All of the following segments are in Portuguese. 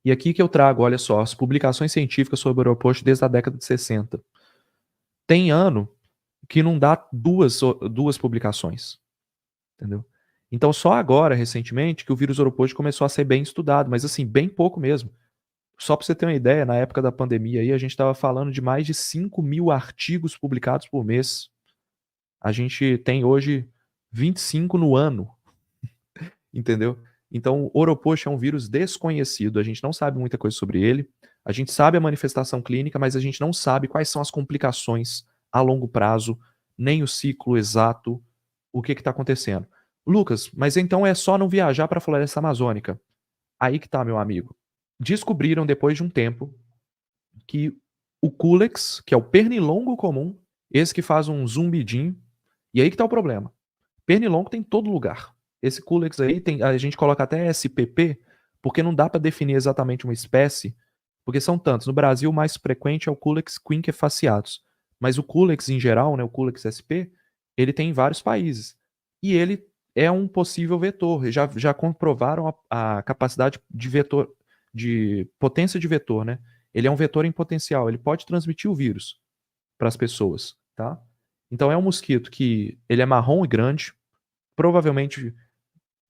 E aqui que eu trago, olha só, as publicações científicas sobre o Oropost desde a década de 60. Tem ano que não dá duas publicações, entendeu? Então só agora, recentemente, que o vírus Oropost começou a ser bem estudado, mas assim, bem pouco mesmo. Só para você ter uma ideia, na época da pandemia aí, a gente estava falando de mais de 5.000 artigos publicados por mês. A gente tem hoje 25 no ano, entendeu? Então, o Oropost é um vírus desconhecido, a gente não sabe muita coisa sobre ele. A gente sabe a manifestação clínica, mas a gente não sabe quais são as complicações a longo prazo, nem o ciclo exato, o que está acontecendo. Lucas, mas então é só não viajar para a floresta amazônica. Aí que tá, meu amigo. Descobriram depois de um tempo que o Culex, que é o pernilongo comum, esse que faz um zumbidinho, e aí que tá o problema. Pernilongo tem em todo lugar. Esse Culex aí, a gente coloca até SPP, porque não dá para definir exatamente uma espécie, porque são tantos. No Brasil, o mais frequente é o Culex quinquefaciatus. Mas o Culex em geral, né, o Culex SP, ele tem em vários países. E ele é um possível vetor. Já comprovaram a capacidade de vetor, de potência de vetor, né? Ele é um vetor em potencial, ele pode transmitir o vírus para as pessoas, tá? Então é um mosquito que ele é marrom e grande, provavelmente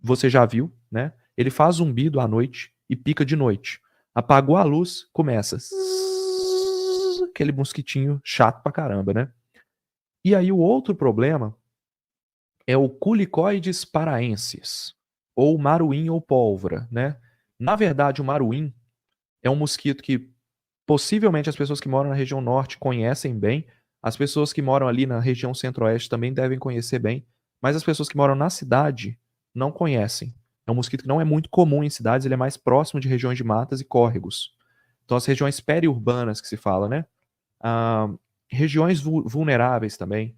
você já viu, né? Ele faz zumbido à noite e pica de noite. Apagou a luz, começa aquele mosquitinho chato pra caramba, né? E aí o outro problema é o Culicoides paraensis, ou maruim ou pólvora, né? Na verdade, o maruim é um mosquito que possivelmente as pessoas que moram na região norte conhecem bem, as pessoas que moram ali na região centro-oeste também devem conhecer bem, mas as pessoas que moram na cidade não conhecem. É um mosquito que não é muito comum em cidades, ele é mais próximo de regiões de matas e córregos. Então, as regiões periurbanas que se fala, né? Ah, regiões vulneráveis também.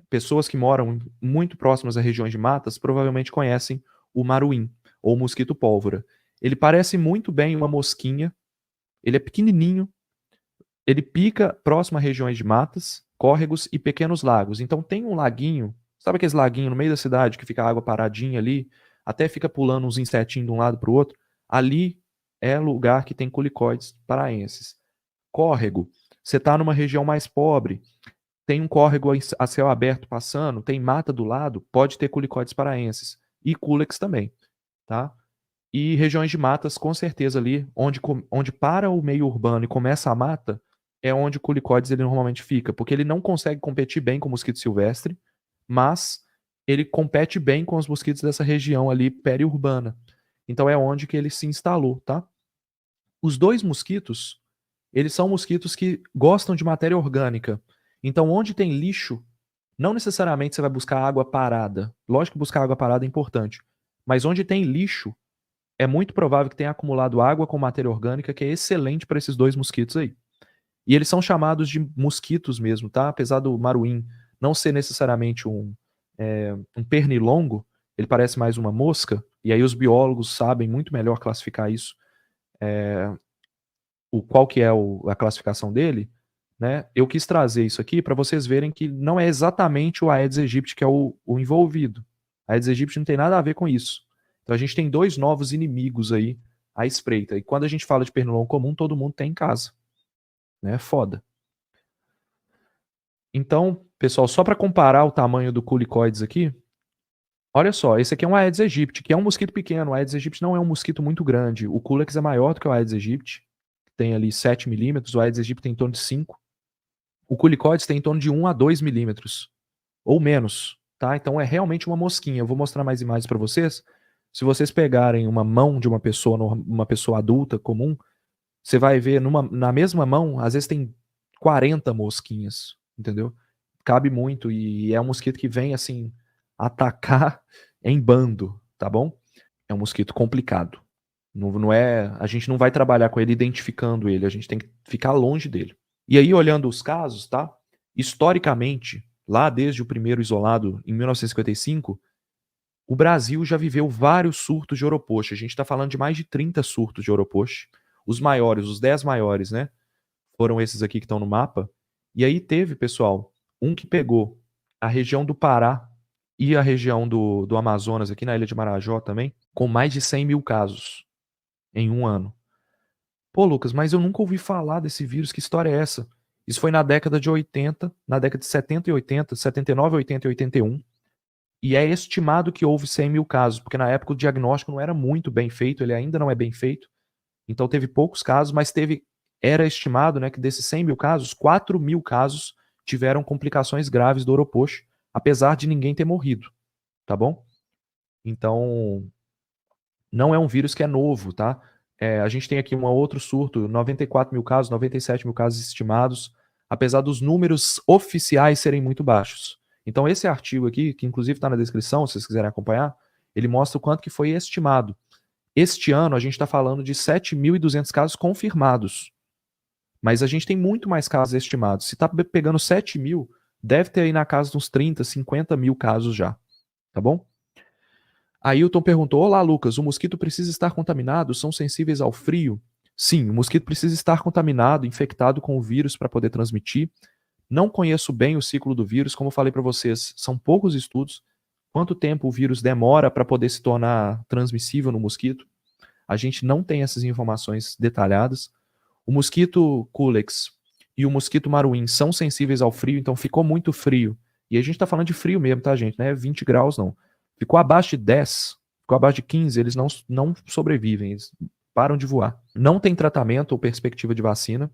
Pessoas que moram muito próximas a regiões de matas provavelmente conhecem o maruim, ou o mosquito pólvora. Ele parece muito bem uma mosquinha, ele é pequenininho, ele pica próximo a regiões de matas, córregos e pequenos lagos. Então tem um laguinho, sabe aqueles laguinhos no meio da cidade que fica a água paradinha ali, até fica pulando uns insetinhos de um lado para o outro? Ali é lugar que tem culicoides paraenses. Córrego, você está numa região mais pobre, tem um córrego a céu aberto passando, tem mata do lado, pode ter culicoides paraenses. E culex também, tá? E regiões de matas, com certeza ali, onde para o meio urbano e começa a mata, é onde o culicoides ele normalmente fica, porque ele não consegue competir bem com o mosquito silvestre, mas ele compete bem com os mosquitos dessa região ali periurbana. Então é onde que ele se instalou, tá? Os dois mosquitos, eles são mosquitos que gostam de matéria orgânica. Então onde tem lixo, não necessariamente você vai buscar água parada. Lógico que buscar água parada é importante, mas onde tem lixo, é muito provável que tenha acumulado água com matéria orgânica, que é excelente para esses dois mosquitos aí. E eles são chamados de mosquitos mesmo, tá? Apesar do maruim não ser necessariamente um pernilongo, ele parece mais uma mosca, e aí os biólogos sabem muito melhor classificar isso, qual que é a classificação dele, né? Eu quis trazer isso aqui para vocês verem que não é exatamente o Aedes aegypti que é o envolvido. A Aedes aegypti não tem nada a ver com isso. Então a gente tem dois novos inimigos aí à espreita. E quando a gente fala de pernilongo comum, todo mundo tem em casa, né? Foda. Então, pessoal, só para comparar o tamanho do culicoides aqui, olha só, esse aqui é um Aedes aegypti, que é um mosquito pequeno. O Aedes aegypti não é um mosquito muito grande. O culex é maior do que o Aedes aegypti, tem ali 7 milímetros, o Aedes aegypti tem em torno de 5. O culicoides tem em torno de 1 a 2 milímetros, ou menos, tá? Então é realmente uma mosquinha. Eu vou mostrar mais imagens para vocês. Se vocês pegarem uma mão de uma pessoa adulta comum, você vai ver na mesma mão, às vezes tem 40 mosquinhas, entendeu? Cabe muito e é um mosquito que vem assim atacar em bando, tá bom? É um mosquito complicado. Não é, a gente não vai trabalhar com ele identificando ele, a gente tem que ficar longe dele. E aí, olhando os casos, tá? Historicamente, lá desde o primeiro isolado em 1955, o Brasil já viveu vários surtos de Oropost. A gente está falando de mais de 30 surtos de Oropost. Os maiores, os 10 maiores, né? Foram esses aqui que estão no mapa. E aí teve, pessoal, um que pegou a região do Pará e a região do Amazonas, aqui na Ilha de Marajó também, com mais de 100 mil casos em um ano. Pô, Lucas, mas eu nunca ouvi falar desse vírus, que história é essa? Isso foi na década de 80, na década de 70 e 80, 79, 80 e 81. E é estimado que houve 100 mil casos, porque na época o diagnóstico não era muito bem feito, ele ainda não é bem feito. Então teve poucos casos, mas era estimado, né, que desses 100 mil casos, 4 mil casos tiveram complicações graves do Oropox, apesar de ninguém ter morrido, tá bom? Então, não é um vírus que é novo, tá? A gente tem aqui um outro surto, 94 mil casos, 97 mil casos estimados, apesar dos números oficiais serem muito baixos. Então, esse artigo aqui, que inclusive está na descrição, se vocês quiserem acompanhar, ele mostra o quanto que foi estimado. Este ano, a gente está falando de 7.200 casos confirmados. Mas a gente tem muito mais casos estimados. Se está pegando 7 mil, deve ter aí na casa de uns 30, 50 mil casos já. Tá bom? Ailton perguntou: Olá, Lucas, o mosquito precisa estar contaminado? São sensíveis ao frio? Sim, o mosquito precisa estar contaminado, infectado com o vírus para poder transmitir. Não conheço bem o ciclo do vírus, como eu falei para vocês, são poucos estudos. Quanto tempo o vírus demora para poder se tornar transmissível no mosquito? A gente não tem essas informações detalhadas. O mosquito Culex e o mosquito Maruim são sensíveis ao frio, então ficou muito frio. E a gente está falando de frio mesmo, tá, gente? Não é 20 graus, não. Ficou abaixo de 10, ficou abaixo de 15, eles não sobrevivem, eles param de voar. Não tem tratamento ou perspectiva de vacina.